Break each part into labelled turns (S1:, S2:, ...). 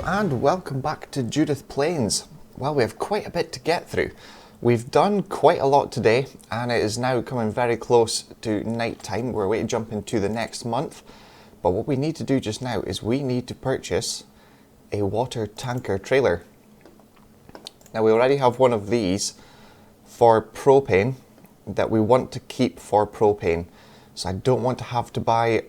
S1: Hello and welcome back to Judith Plains. Well, we have quite a bit to get through. We've done quite a lot today and it is now coming very close to night time. We're waiting to jump into the next month. But what we need to do just now is we need to purchase a water tanker trailer. Now we already have one of these for propane that we want to keep for propane. So I don't want to have to buy,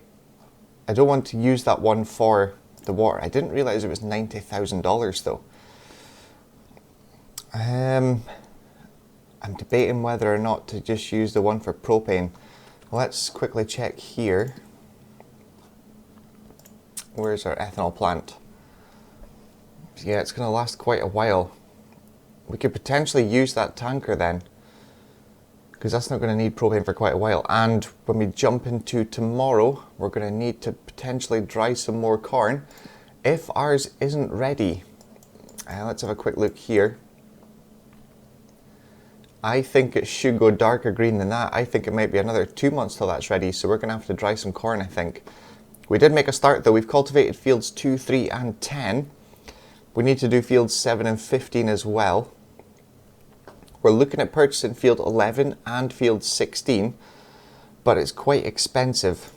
S1: I don't want to use that one for the water. I didn't realize it was $90,000 though. I'm debating whether or not to just use the one for propane. Let's quickly check here. Where's our ethanol plant? Yeah, it's going to last quite a while. We could potentially use that tanker then, because that's not going to need propane for quite a while. And when we jump into tomorrow, we're going to need to potentially dry some more corn if ours isn't ready. Let's have a quick look here. I think it should go darker green than that. I think it might be another 2 months till that's ready, so we're going to have to dry some corn, I think. We did make a start though. We've cultivated fields 2, 3 and 10. We need to do fields 7 and 15 as well. We're looking at purchasing field 11 and field 16, but it's quite expensive.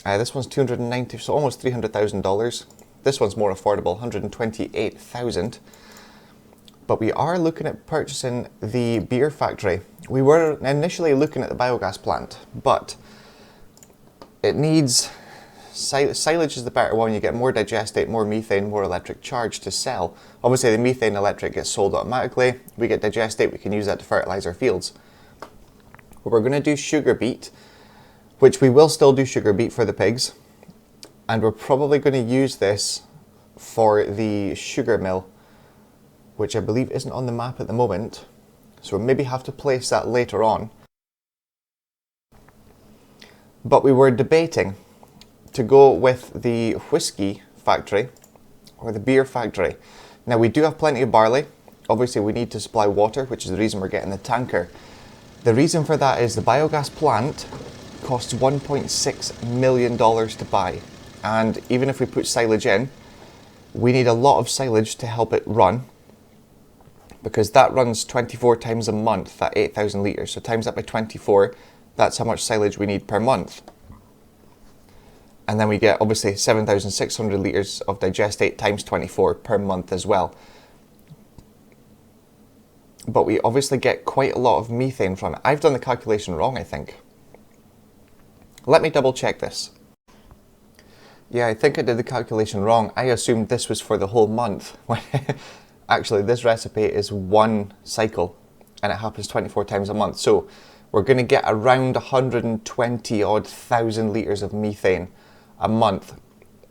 S1: This one's $290, so almost $300,000. This one's more affordable, $128,000. But we are looking at purchasing the beer factory. We were initially looking at the biogas plant, but it needs silage is the better one. You get more digestate, more methane, more electric charge to sell. Obviously the methane electric gets sold automatically. We get digestate, we can use that to fertilize our fields. But we're going to do sugar beet, which we will still do sugar beet for the pigs. And we're probably going to use this for the sugar mill, which I believe isn't on the map at the moment. So we'll maybe have to place that later on. But we were debating to go with the whiskey factory or the beer factory. Now we do have plenty of barley. Obviously we need to supply water, which is the reason we're getting the tanker. The reason for that is the biogas plant costs $1.6 million to buy. And even if we put silage in, we need a lot of silage to help it run, because that runs 24 times a month, that 8,000 litres. So times that by 24, that's how much silage we need per month. And then we get obviously 7,600 litres of digestate times 24 per month as well. But we obviously get quite a lot of methane from it. I've done the calculation wrong, I think. Let me double check this. Yeah, I think I did the calculation wrong. I assumed this was for the whole month. Actually, this recipe is one cycle and it happens 24 times a month. So we're going to get around 120 odd thousand litres of methane a month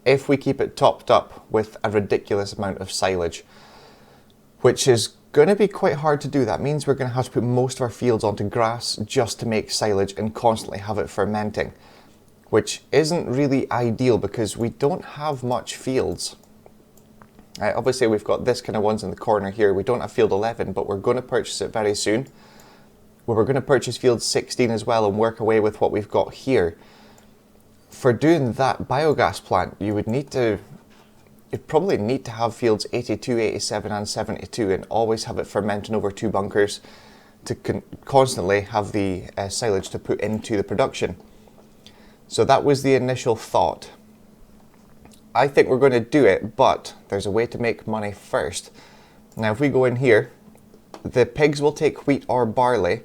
S1: if we keep it topped up with a ridiculous amount of silage, which is going to be quite hard to do. That means we're going to have to put most of our fields onto grass just to make silage and constantly have it fermenting, which isn't really ideal because we don't have much fields. Obviously we've got this kind of ones in the corner here. We don't have field 11, but we're going to purchase it very soon. We're going to purchase field 16 as well and work away with what we've got here. For doing that biogas plant, you'd probably need to have fields 82, 87 and 72 and always have it fermenting over 2 bunkers to constantly have the silage to put into the production. So that was the initial thought. I think we're going to do it, but there's a way to make money first. Now if we go in here, the pigs will take wheat or barley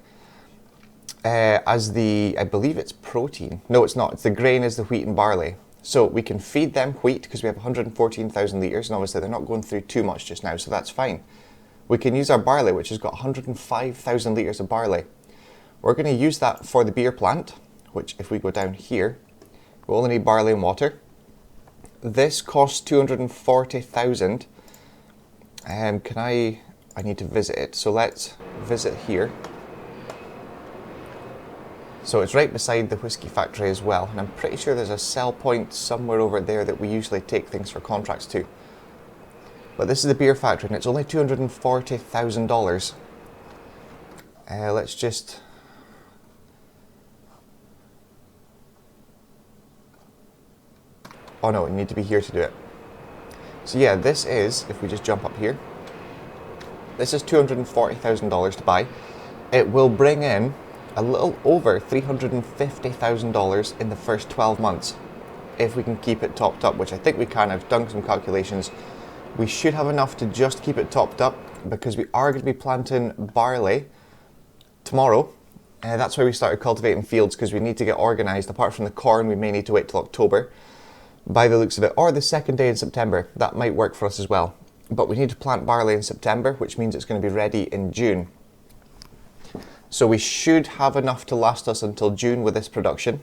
S1: as the, I believe it's protein. No, it's not. It's the grain is the wheat and barley. So we can feed them wheat because we have 114,000 litres and obviously they're not going through too much just now, so that's fine. We can use our barley, which has got 105,000 litres of barley. We're going to use that for the beer plant, which if we go down here, we only need barley and water. This costs 240,000. I need to visit it, so let's visit here. So it's right beside the whiskey factory as well, and I'm pretty sure there's a sell point somewhere over there that we usually take things for contracts to. But this is the beer factory and it's only $240,000. Let's just... Oh no, you need to be here to do it. So yeah, this is, if we just jump up here, this is $240,000 to buy. It will bring in a little over $350,000 in the first 12 months if we can keep it topped up, which I think we can. I've done some calculations. We should have enough to just keep it topped up because we are going to be planting barley tomorrow. That's why we started cultivating fields, because we need to get organised. Apart from the corn, we may need to wait till October by the looks of it, or the second day in September. That might work for us as well. But we need to plant barley in September, which means it's going to be ready in June. So we should have enough to last us until June with this production.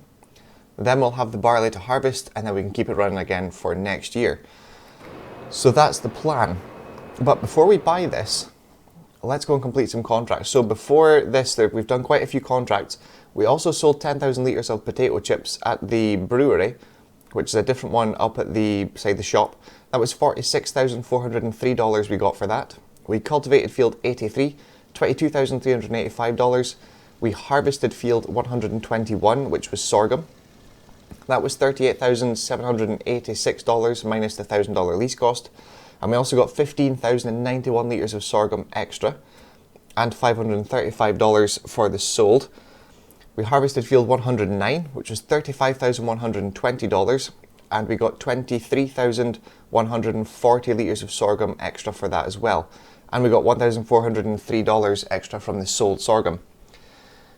S1: Then we'll have the barley to harvest, and then we can keep it running again for next year. So that's the plan. But before we buy this, let's go and complete some contracts. So before this, we've done quite a few contracts. We also sold 10,000 litres of potato chips at the brewery, which is a different one up at the shop. That was $46,403 we got for that. We cultivated field 83, $22,385. We harvested field 121, which was sorghum. That was $38,786 minus the $1,000 lease cost. And we also got 15,091 litres of sorghum extra and $535 for the sold. We harvested field 109, which was $35,120, and we got 23,140 litres of sorghum extra for that as well. And we got $1,403 extra from the sold sorghum.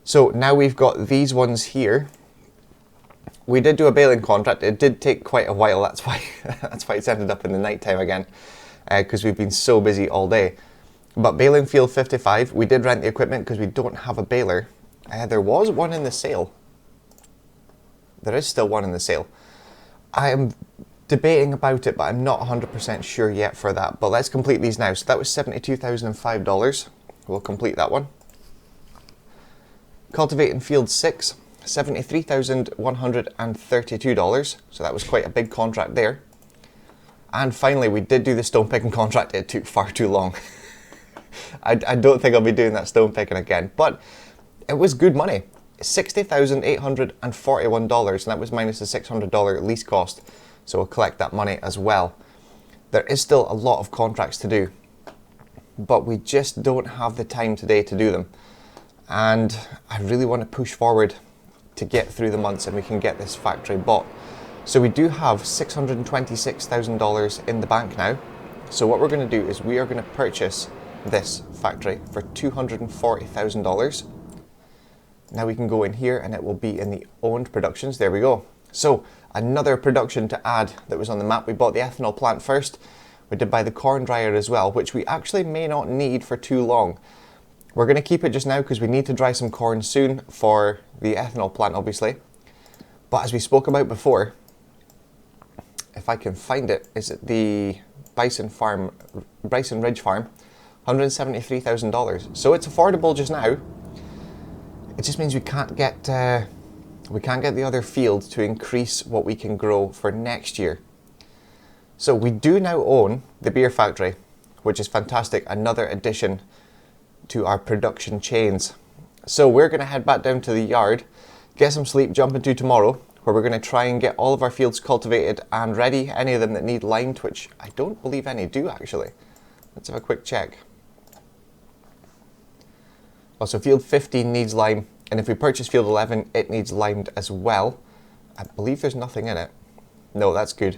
S1: So now we've got these ones here. We did do a baling contract. It did take quite a while. That's why it's ended up in the night time again, because we've been so busy all day. But baling field 55, we did rent the equipment because we don't have a baler. There was one in the sale. There is still one in the sale. I am debating about it, but I'm not 100% sure yet for that. But let's complete these now. So that was $72,005. We'll complete that one. Cultivating field 6, $73,132. So that was quite a big contract there. And finally, we did do the stone picking contract. It took far too long. I don't think I'll be doing that stone picking again, but it was good money. $60,841, and that was minus the $600 lease cost. So we'll collect that money as well. There is still a lot of contracts to do, but we just don't have the time today to do them. And I really want to push forward to get through the months and we can get this factory bought. So we do have $626,000 in the bank now. So what we're going to do is we are going to purchase this factory for $240,000. Now we can go in here and it will be in the owned productions. There we go. So another production to add that was on the map. We bought the ethanol plant first. We did buy the corn dryer as well, which we actually may not need for too long. We're going to keep it just now because we need to dry some corn soon for the ethanol plant, obviously. But as we spoke about before, if I can find it, is it the Bison Ridge Farm, $173,000. So it's affordable just now. It just means we can't get the other field to increase what we can grow for next year. So we do now own the beer factory, which is fantastic. Another addition to our production chains. So we're going to head back down to the yard, get some sleep, jump into tomorrow, where we're going to try and get all of our fields cultivated and ready. Any of them that need limed, which I don't believe any do actually. Let's have a quick check. Oh, so field 15 needs lime, and if we purchase field 11, it needs limed as well. I believe there's nothing in it. No, that's good.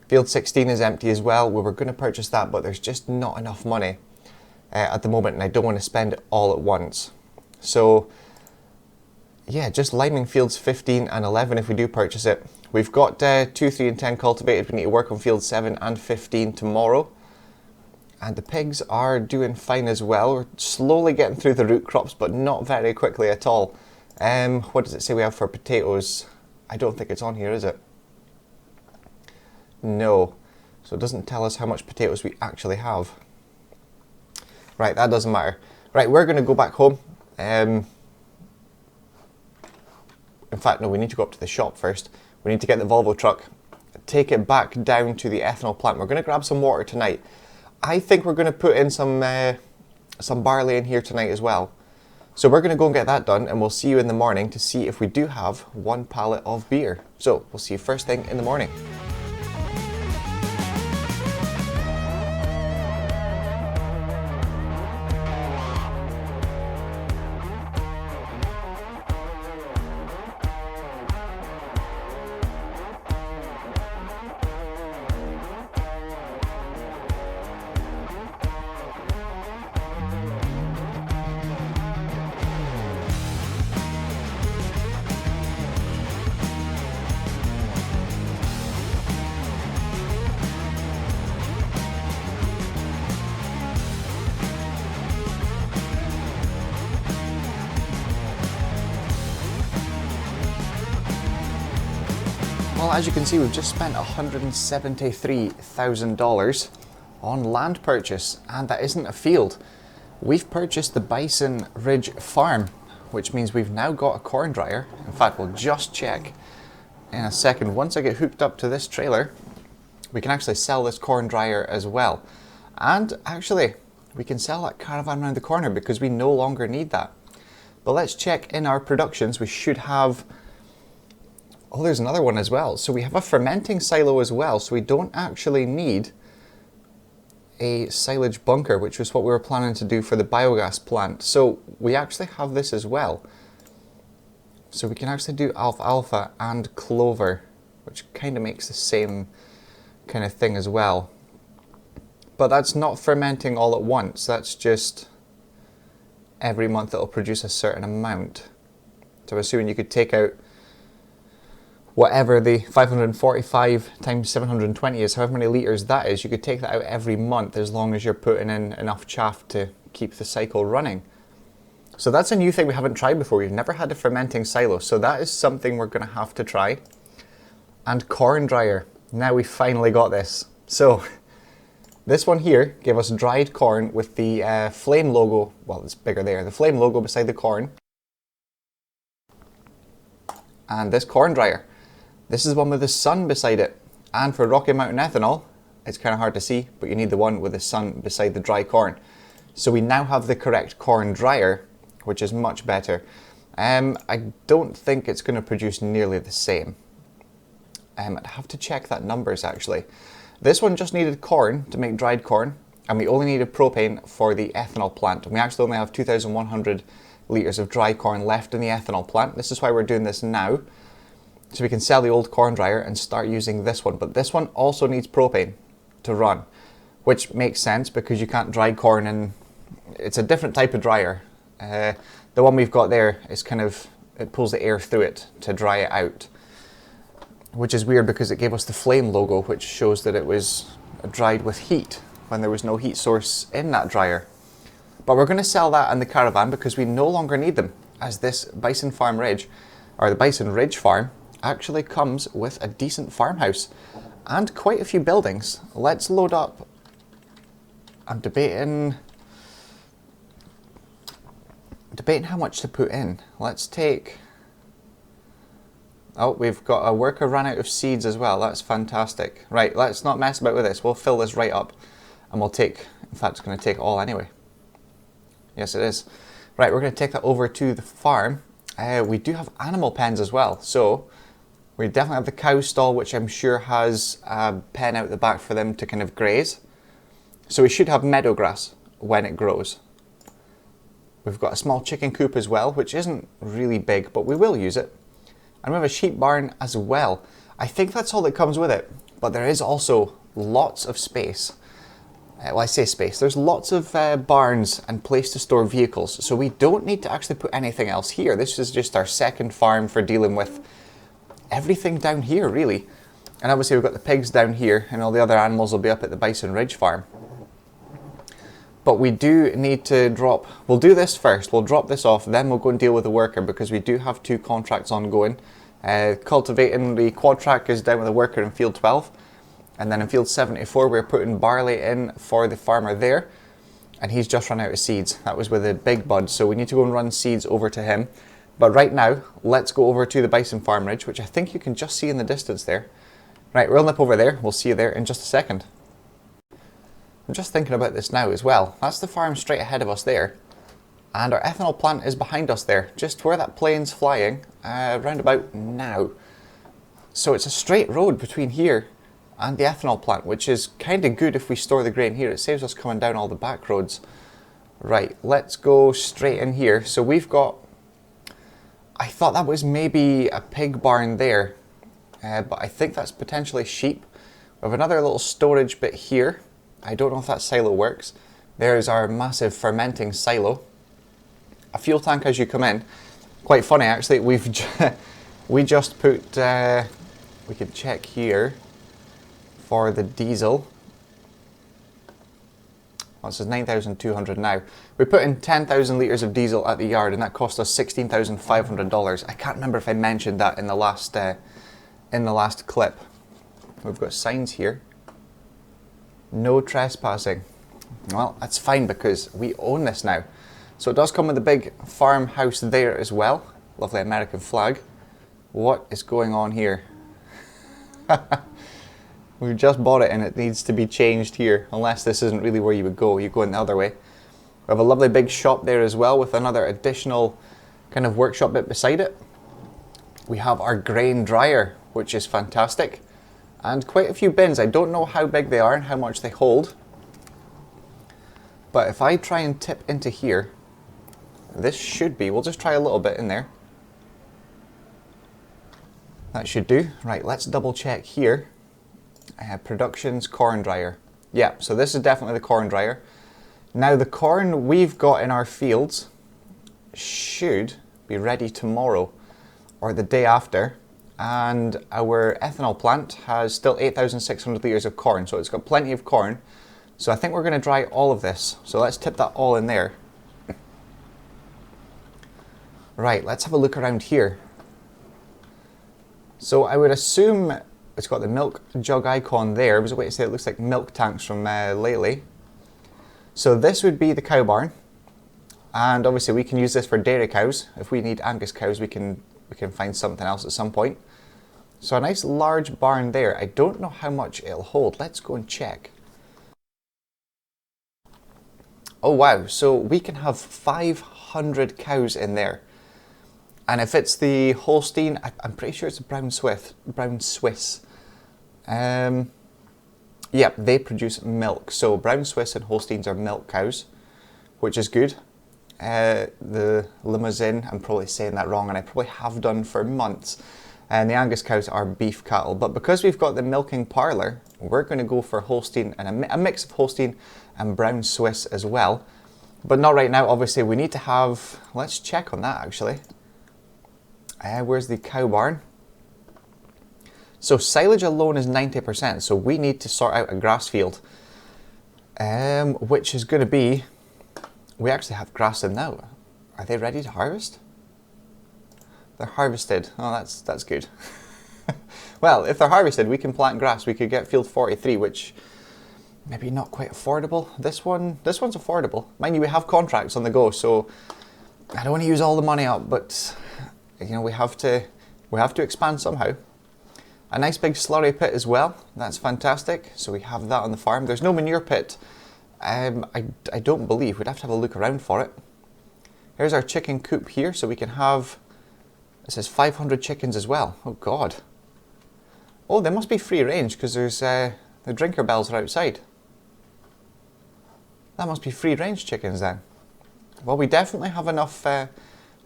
S1: Field 16 is empty as well. We were going to purchase that, but there's just not enough money at the moment, and I don't want to spend it all at once. So yeah, just liming fields 15 and 11 if we do purchase it. We've got 2, 3 and 10 cultivated. We need to work on field 7 and 15 tomorrow. And the pigs are doing fine as well. We're slowly getting through the root crops, but not very quickly at all. What does it say we have for potatoes? I don't think it's on here, is it? No. So it doesn't tell us how much potatoes we actually have. Right, that doesn't matter. Right, we're going to go back home. In fact, no, we need to go up to the shop first. We need to get the Volvo truck, take it back down to the ethanol plant. We're going to grab some water tonight. I think we're going to put in some barley in here tonight as well. So we're going to go and get that done, and we'll see you in the morning to see if we do have 1 pallet of beer. So we'll see you first thing in the morning. Well, as you can see, we've just spent $173,000 on land purchase, and that isn't a field. We've purchased the Bison Ridge Farm, which means we've now got a corn dryer. In fact, we'll just check in a second. Once I get hooked up to this trailer, we can actually sell this corn dryer as well. And actually, we can sell that caravan around the corner because we no longer need that. But let's check in our productions. We should have... Oh, there's another one as well. So we have a fermenting silo as well. So we don't actually need a silage bunker, which was what we were planning to do for the biogas plant. So we actually have this as well. So we can actually do alfalfa and clover, which kind of makes the same kind of thing as well. But that's not fermenting all at once. That's just every month it'll produce a certain amount. So I'm assuming you could take out whatever the 545 times 720 is, however many litres that is, you could take that out every month as long as you're putting in enough chaff to keep the cycle running. So that's a new thing we haven't tried before. We've never had a fermenting silo, so that is something we're going to have to try. And corn dryer. Now we finally got this. So this one here gave us dried corn with the flame logo, well, it's bigger there, the flame logo beside the corn. And this corn dryer. This is the one with the sun beside it. And for Rocky Mountain ethanol, it's kind of hard to see, but you need the one with the sun beside the dry corn. So we now have the correct corn dryer, which is much better. I don't think it's going to produce nearly the same. I'd have to check that numbers actually. This one just needed corn to make dried corn, and we only needed propane for the ethanol plant. And we actually only have 2,100 litres of dry corn left in the ethanol plant. This is why we're doing this now. So we can sell the old corn dryer and start using this one. But this one also needs propane to run, which makes sense because you can't dry corn, and it's a different type of dryer. The one we've got there is kind of, it pulls the air through it to dry it out, which is weird because it gave us the flame logo, which shows that it was dried with heat when there was no heat source in that dryer. But we're going to sell that and the caravan because we no longer need them, as this Bison Farm Ridge, or the Bison Ridge Farm, actually comes with a decent farmhouse and quite a few buildings. Let's load up. I'm debating how much to put in. Let's take... Oh, we've got a worker ran out of seeds as well. That's fantastic. Right, let's not mess about with this. We'll fill this right up and we'll take... In fact, it's going to take all anyway. Yes, it is. Right, we're going to take that over to the farm. We do have animal pens as well. So we definitely have the cow stall, which I'm sure has a pen out the back for them to kind of graze. So we should have meadow grass when it grows. We've got a small chicken coop as well, which isn't really big, but we will use it. And we have a sheep barn as well. I think that's all that comes with it, but there is also lots of space. Well, I say space. There's lots of barns and place to store vehicles, so we don't need to actually put anything else here. This is just our second farm for dealing with everything down here, really. And obviously we've got the pigs down here, and all the other animals will be up at the Bison Ridge Farm. But we do need to drop... We'll do this first. We'll drop this off, then we'll go and deal with the worker, because we do have 2 contracts ongoing. Cultivating the quad track is down with the worker in field 12. And then in field 74, we're putting barley in for the farmer there. And he's just run out of seeds. That was with a big bud, so we need to go and run seeds over to him. But right now, let's go over to the Bison Farm Ridge, which I think you can just see in the distance there. Right, we'll nip over there. We'll see you there in just a second. I'm just thinking about this now as well. That's the farm straight ahead of us there. And our ethanol plant is behind us there, just where that plane's flying, round about now. So it's a straight road between here and the ethanol plant, which is kind of good if we store the grain here. It saves us coming down all the back roads. Right, let's go straight in here. So we've got... I thought that was maybe a pig barn there, but I think that's potentially sheep. We have another little storage bit here. I don't know if that silo works. There's our massive fermenting silo. A fuel tank as you come in. Quite funny actually, we just put, we could check here for the diesel. Well, this is 9,200 now. We put in 10,000 litres of diesel at the yard, and that cost us $16,500. I can't remember if I mentioned that in the last in the last clip. We've got signs here. No trespassing. Well, that's fine because we own this now. So it does come with a big farmhouse there as well. Lovely American flag. What is going on here? We've just bought it and it needs to be changed here, unless this isn't really where you would go. You go in the other way. We have a lovely big shop there as well with another additional kind of workshop bit beside it. We have our grain dryer, which is fantastic. And quite a few bins. I don't know how big they are and how much they hold. But if I try and tip into here, this should be, we'll just try a little bit in there. That should do. Right, let's double check here. Productions corn dryer. Yeah, so this is definitely the corn dryer. Now the corn we've got in our fields should be ready tomorrow or the day after. And our ethanol plant has still 8,600 litres of corn, so it's got plenty of corn. So I think we're going to dry all of this. So let's tip that all in there. Right, let's have a look around here. So I would assume it's got the milk jug icon there. I was waiting to say it looks like milk tanks from lately. So this would be the cow barn. And obviously we can use this for dairy cows. If we need Angus cows, we can find something else at some point. So a nice large barn there. I don't know how much it'll hold. Let's go and check. Oh wow, so we can have 500 cows in there. And if it's the Holstein, I'm pretty sure it's a Brown Swiss. Yeah, they produce milk. So Brown Swiss and Holsteins are milk cows, which is good. The Limousin, I'm probably saying that wrong, and I probably have done for months. And the Angus cows are beef cattle. But because we've got the milking parlour, we're going to go for Holstein and a mix of Holstein and Brown Swiss as well. But not right now, obviously. We need to have, let's check on that actually. Where's the cow barn? So silage alone is 90%, so we need to sort out a grass field, which is going to be, we actually have grass in now. Are they ready to harvest? They're harvested. Oh, that's good. Well, if they're harvested, we can plant grass. We could get field 43, which maybe not quite affordable. This one's affordable. Mind you, we have contracts on the go, so I don't want to use all the money up, but you know, we have to expand somehow. A nice big slurry pit as well. That's fantastic. So we have that on the farm. There's no manure pit. I don't believe. We'd have to have a look around for it. Here's our chicken coop here, so we can have, it says 500 chickens as well. Oh God. Oh, they must be free range because there's the drinker bells are outside. That must be free range chickens then. Well, we definitely have enough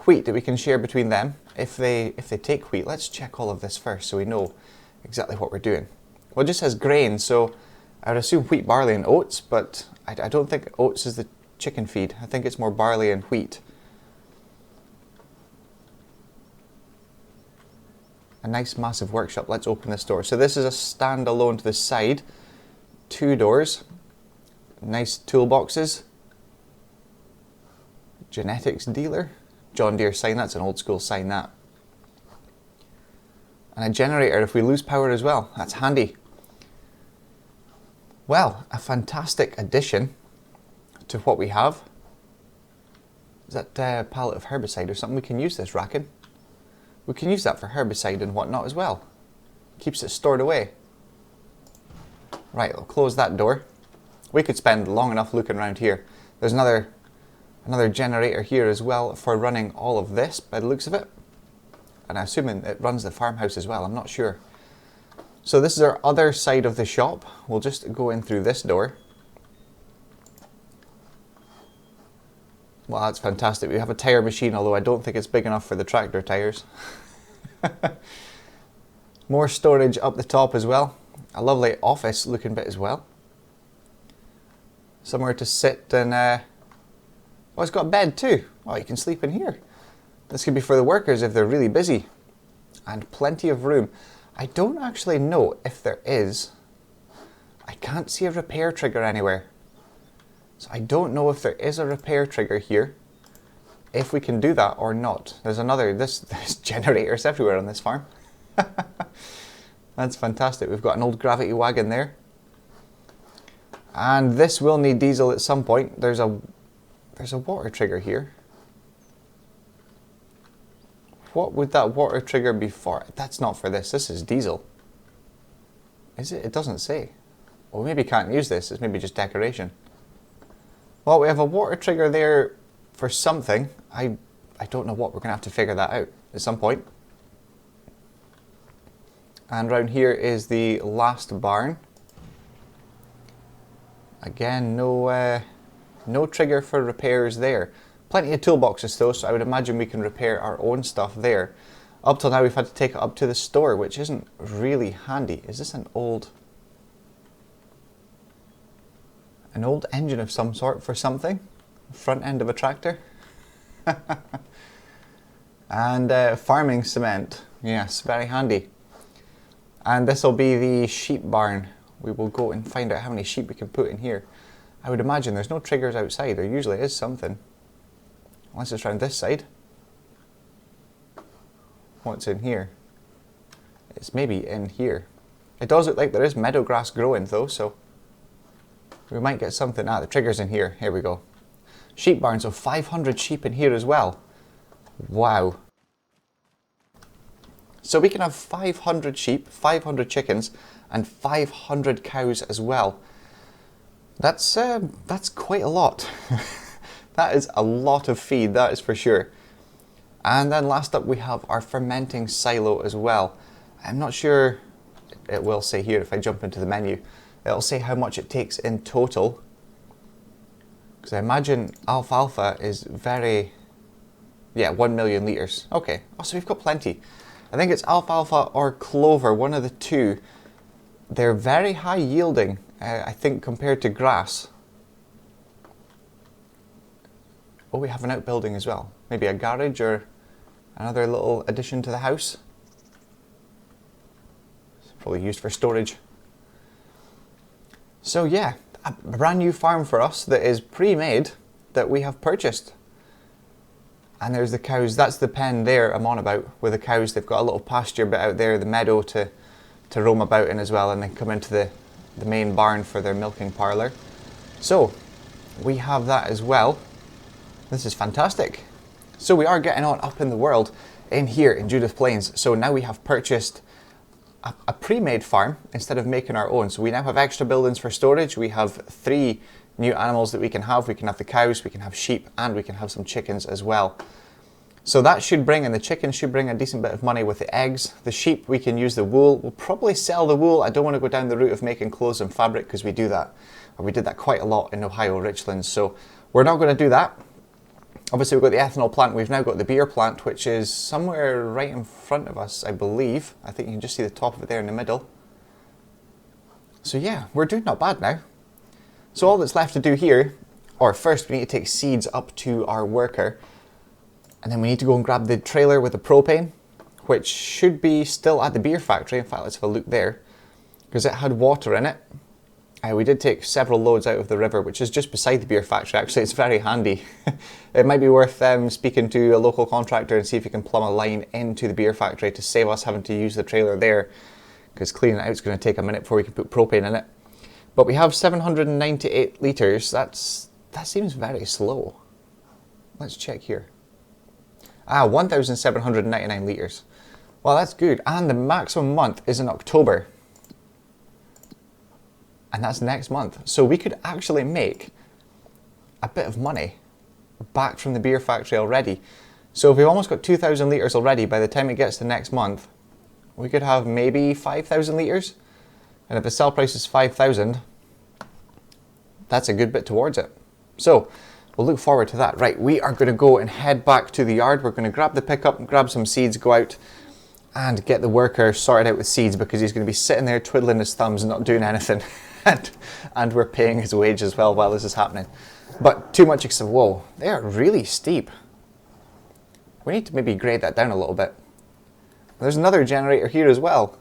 S1: wheat that we can share between them if they take wheat. Let's check all of this first so we know exactly what we're doing. Well, it just says grain, so I would assume wheat, barley and oats, but I don't think oats is the chicken feed. I think it's more barley and wheat. A nice massive workshop. Let's open this door. So this is a standalone to the side. 2 doors. Nice toolboxes. Genetics dealer. John Deere sign, that's an old school sign that. And a generator if we lose power as well. That's handy. Well, a fantastic addition to what we have. Is that a pallet of herbicide or something? We can use this racking. We can use that for herbicide and whatnot as well. Keeps it stored away. Right, I'll close that door. We could spend long enough looking around here. There's another generator here as well for running all of this by the looks of it. And I'm assuming it runs the farmhouse as well, I'm not sure. So this is our other side of the shop. We'll just go in through this door. Well, that's fantastic. We have a tyre machine, although I don't think it's big enough for the tractor tyres. More storage up the top as well. A lovely office looking bit as well. Somewhere to sit and... oh, it's got a bed too. Oh, you can sleep in here. This could be for the workers if they're really busy. And plenty of room. I don't actually know if there is. I can't see a repair trigger anywhere. So I don't know if there is a repair trigger here. If we can do that or not. There's generators everywhere on this farm. That's fantastic. We've got an old gravity wagon there. And this will need diesel at some point. There's a water trigger here. What would that water trigger be for? That's not for this. This is diesel. Is it? It doesn't say. Well, maybe can't use this. It's maybe just decoration. Well, we have a water trigger there for something. I don't know what. We're going to have to figure that out at some point. And around here is the last barn. Again, no trigger for repairs there. Plenty of toolboxes though, so I would imagine we can repair our own stuff there. Up till now we've had to take it up to the store, which isn't really handy. Is this an old engine of some sort for something? Front end of a tractor? And farming cement. Yes, very handy. And this will be the sheep barn. We will go and find out how many sheep we can put in here. I would imagine there's no triggers outside. There usually is something. Unless it's around this side. What's in here? It's maybe in here. It does look like there is meadow grass growing though, so we might get something. Ah, the trigger's in here. Here we go. Sheep barn, so 500 sheep in here as well. Wow. So we can have 500 sheep, 500 chickens, and 500 cows as well. That's quite a lot. That is a lot of feed, that is for sure. And then last up we have our fermenting silo as well. I'm not sure, it will say here if I jump into the menu, it'll say how much it takes in total. Because I imagine alfalfa is very, yeah, 1 million litres. Okay, oh, so we've got plenty. I think it's alfalfa or clover, one of the two. They're very high yielding, I think, compared to grass. Oh, we have an outbuilding as well. Maybe a garage or another little addition to the house. It's probably used for storage. So yeah, a brand new farm for us that is pre-made that we have purchased. And there's the cows. That's the pen there I'm on about with the cows. They've got a little pasture bit out there, the meadow to roam about in as well, and then come into the main barn for their milking parlour. So we have that as well. This is fantastic. So we are getting on up in the world in here in Judith Plains. So now we have purchased a pre-made farm instead of making our own. So we now have extra buildings for storage. We have 3 new animals that we can have. We can have the cows, we can have sheep, and we can have some chickens as well. So that should bring, and the chickens should bring a decent bit of money with the eggs. The sheep, we can use the wool. We'll probably sell the wool. I don't want to go down the route of making clothes and fabric because we do that. Or we did that quite a lot in Ohio Richlands. So we're not going to do that. Obviously we've got the ethanol plant, we've now got the beer plant, which is somewhere right in front of us, I believe. I think you can just see the top of it there in the middle. So yeah, we're doing not bad now. So all that's left to do here, or first we need to take seeds up to our worker, and then we need to go and grab the trailer with the propane, which should be still at the beer factory. In fact, let's have a look there, because it had water in it. We did take several loads out of the river, which is just beside the beer factory. Actually, it's very handy. It might be worth speaking to a local contractor and see if you can plumb a line into the beer factory to save us having to use the trailer there, because cleaning it out is going to take a minute before we can put propane in it. But we have 798 litres. That seems very slow. Let's check here. 1,799 litres. Well, that's good. And the maximum month is in October. And that's next month. So we could actually make a bit of money back from the beer factory already. So if we've almost got 2,000 litres already, by the time it gets to next month, we could have maybe 5,000 litres. And if the sell price is 5,000, that's a good bit towards it. So we'll look forward to that. Right, we are going to go and head back to the yard. We're going to grab the pickup and grab some seeds, go out and get the worker sorted out with seeds, because he's going to be sitting there twiddling his thumbs and not doing anything. And we're paying his wage as well while this is happening. But too much except, whoa, they are really steep. We need to maybe grade that down a little bit. There's another generator here as well.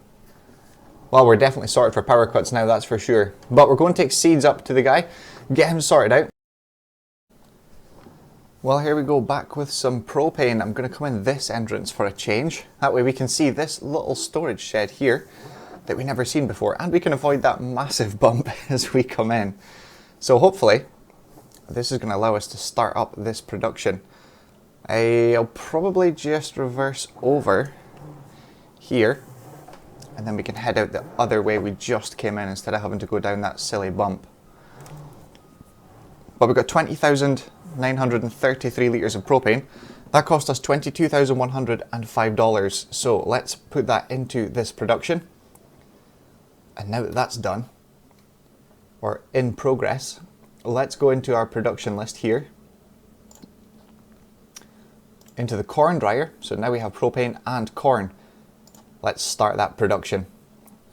S1: Well, we're definitely sorted for power cuts now, that's for sure. But we're going to take seeds up to the guy, get him sorted out. Well, here we go, back with some propane. I'm going to come in this entrance for a change. That way we can see this little storage shed here. that we've never seen before, and we can avoid that massive bump as we come in. So hopefully this is going to allow us to start up this production. I'll probably just reverse over here, and then we can head out the other way we just came in instead of having to go down that silly bump. But we've got 20,933 litres of propane. That cost us $22,105. So let's put that into this production. And now that that's done, or in progress, let's go into our production list here. Into the corn dryer. So now we have propane and corn. Let's start that production.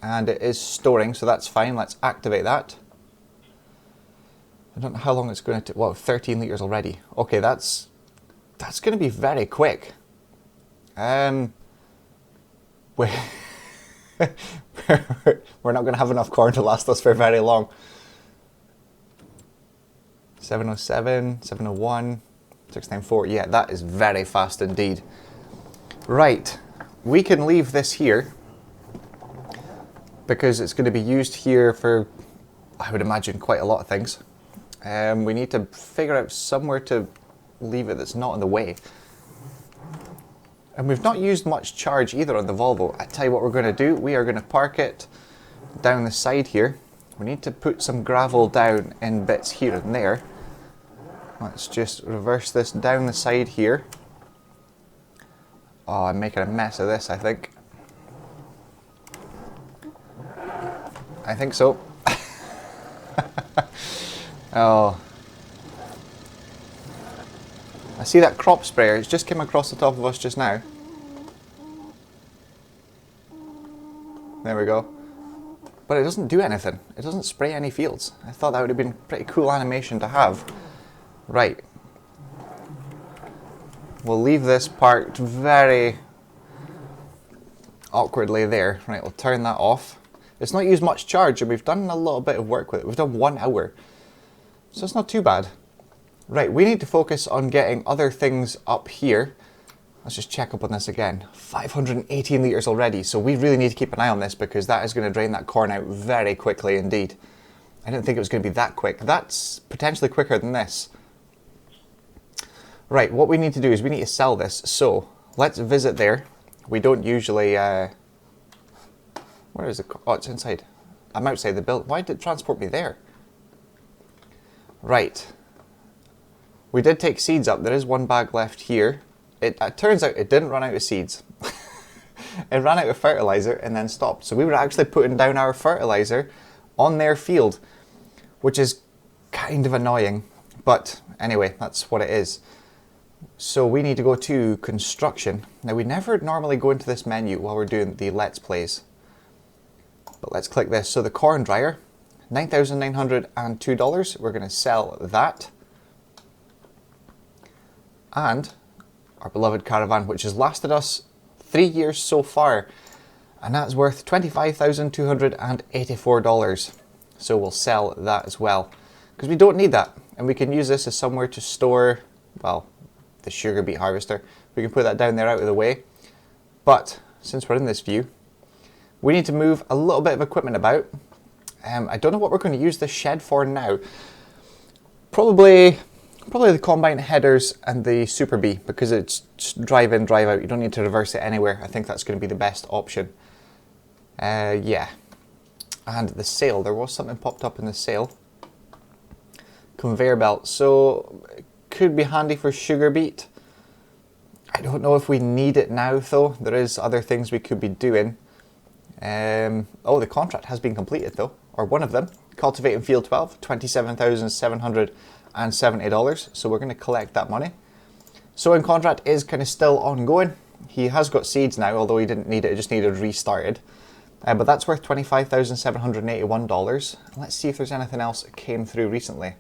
S1: And it is storing, so that's fine. Let's activate that. I don't know how long it's going to take. Well, 13 litres already. Okay, that's going to be very quick. We're not going to have enough corn to last us for very long. 707, 701, 694. Yeah, that is very fast indeed. Right, we can leave this here because it's going to be used here for, I would imagine, quite a lot of things. We need to figure out somewhere to leave it that's not in the way. And we've not used much charge either on the Volvo. I tell you what we're going to do. We are going to park it down the side here. We need to put some gravel down in bits here and there. Let's just reverse this down the side here. Oh, I'm making a mess of this, I think. I think so. Oh. I see that crop sprayer. It's just came across the top of us just now. There we go. But it doesn't do anything. It doesn't spray any fields. I thought that would have been a pretty cool animation to have. Right. We'll leave this parked very awkwardly there. Right, we'll turn that off. It's not used much charge, and we've done a little bit of work with it. We've done 1 hour. So it's not too bad. Right, we need to focus on getting other things up here. Let's just check up on this again. 518 litres already, so we really need to keep an eye on this because that is going to drain that corn out very quickly indeed. I didn't think it was going to be that quick. That's potentially quicker than this. Right, what we need to do is we need to sell this. So let's visit there. We don't usually... where is it? Oh, it's inside. I'm outside the building. Why did it transport me there? Right. We did take seeds up. There is 1 bag left here. It turns out it didn't run out of seeds. It ran out of fertilizer and then stopped. So we were actually putting down our fertilizer on their field, which is kind of annoying. But anyway, that's what it is. So we need to go to construction. Now we never normally go into this menu while we're doing the Let's Plays. But let's click this. So the corn dryer, $9,902. We're going to sell that. And our beloved caravan, which has lasted us 3 years so far. And that's worth $25,284. So we'll sell that as well. Because we don't need that. And we can use this as somewhere to store, well, the sugar beet harvester. We can put that down there out of the way. But since we're in this view, we need to move a little bit of equipment about. I don't know what we're going to use this shed for now. Probably the combine headers and the Super Bee, because it's just drive in, drive out. You don't need to reverse it anywhere. I think that's going to be the best option. Yeah. And the sail, there was something popped up in the sail. Conveyor belt, so it could be handy for sugar beet. I don't know if we need it now though. There is other things we could be doing. Oh, the contract has been completed though, or one of them. Cultivating field 12, $27,770. So we're going to collect that money. Sowing contract is kind of still ongoing. He has got seeds now, although he didn't need it, it just needed restarted. But that's worth $25,781. Let's see if there's anything else that came through recently.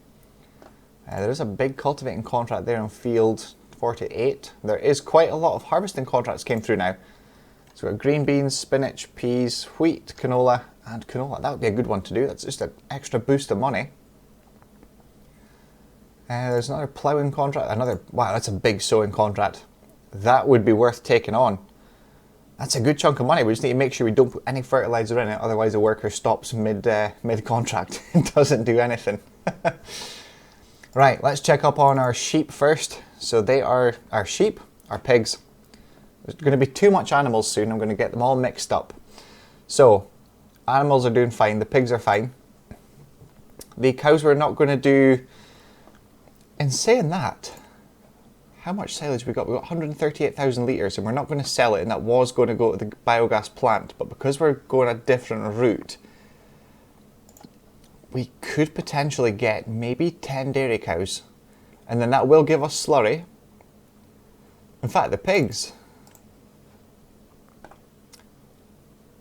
S1: There is a big cultivating contract there in field 48. There is quite a lot of harvesting contracts came through now. So we've got green beans, spinach, peas, wheat, canola, and canola. That would be a good one to do. That's just an extra boost of money. There's another ploughing contract. Wow, that's a big sowing contract. That would be worth taking on. That's a good chunk of money. We just need to make sure we don't put any fertilizer in it, otherwise the worker stops mid-contract and doesn't do anything. Right, let's check up on our sheep first. So they are our sheep, our pigs. There's going to be too much animals soon. I'm going to get them all mixed up. So, animals are doing fine. The pigs are fine. The cows we're not going to do... In saying that, how much silage we got? We got 138,000 litres and we're not going to sell it, and that was going to go to the biogas plant. But because we're going a different route, we could potentially get maybe 10 dairy cows. And then that will give us slurry. In fact, the pigs...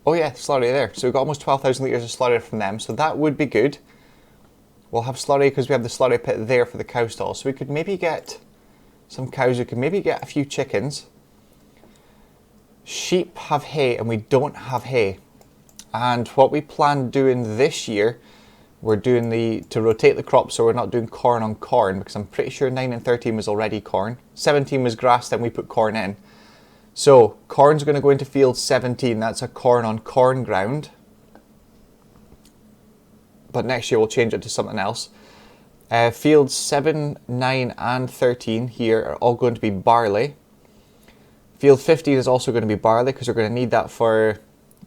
S1: Oh yeah, slurry there. So we've got almost 12,000 litres of slurry from them, so that would be good. We'll have slurry because we have the slurry pit there for the cow stall. So we could maybe get some cows, we could maybe get a few chickens. Sheep have hay and we don't have hay. And what we plan doing this year, we're doing to rotate the crops, so we're not doing corn on corn, because I'm pretty sure 9 and 13 was already corn. 17 was grass, then we put corn in. So corn's going to go into field 17, that's a corn on corn ground. But next year we'll change it to something else. Fields 7, 9 and 13 here are all going to be barley. Field 15 is also going to be barley because we're going to need that for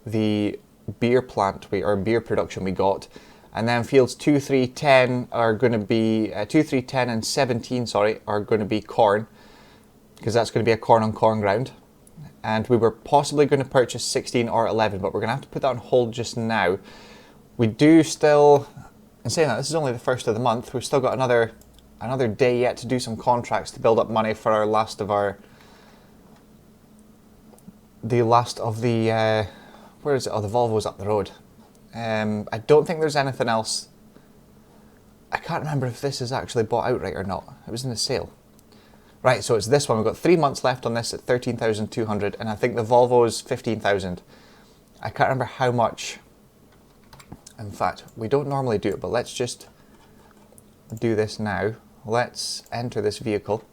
S1: the beer plant, or beer production we got. And then fields 2, 3, 10 are going to be, 2, 3, 10 and 17, sorry, are going to be corn. Because that's going to be a corn on corn ground. And we were possibly going to purchase 16 or 11, but we're going to have to put that on hold just now. We do still, in saying that, this is only the first of the month, we've still got another day yet to do some contracts to build up money for our last of the, where is it? Oh, the Volvo's up the road. I don't think there's anything else. I can't remember if this is actually bought outright or not. It was in the sale. Right, so it's this one. We've got 3 months left on this at 13,200, and I think the Volvo is 15,000. I can't remember how much. In fact, we don't normally do it, but let's just do this now. Let's enter this vehicle.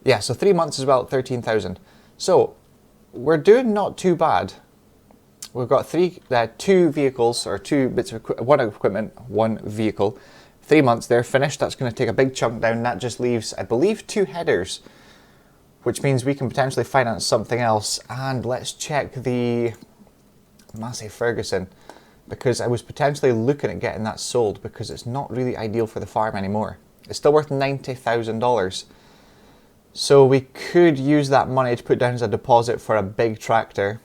S1: Yeah, so 3 months is about 13,000. So we're doing not too bad. We've got two vehicles, or two bits of one equipment, one vehicle. 3 months, they're finished. That's going to take a big chunk down. That just leaves, I believe, 2 headers, which means we can potentially finance something else. And let's check the Massey Ferguson, because I was potentially looking at getting that sold because it's not really ideal for the farm anymore. It's still worth $90,000. So we could use that money to put down as a deposit for a big tractor,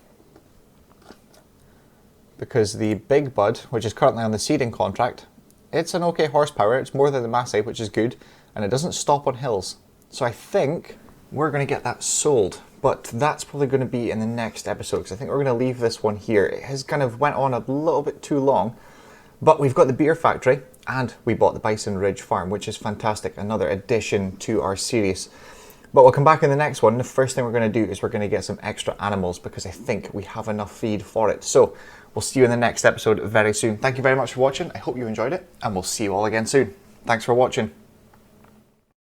S1: because the Big Bud, which is currently on the seeding contract, it's an okay horsepower. It's more than the Massey, which is good, and it doesn't stop on hills. So I think we're going to get that sold, but that's probably going to be in the next episode, because I think we're going to leave this one here. It has kind of went on a little bit too long, but we've got the beer factory and we bought the Bison Ridge farm, which is fantastic. Another addition to our series. But we'll come back in the next one. The first thing we're going to do is we're going to get some extra animals, because I think we have enough feed for it. So we'll see you in the next episode very soon. Thank you very much for watching. I hope you enjoyed it, and we'll see you all again soon. Thanks for watching.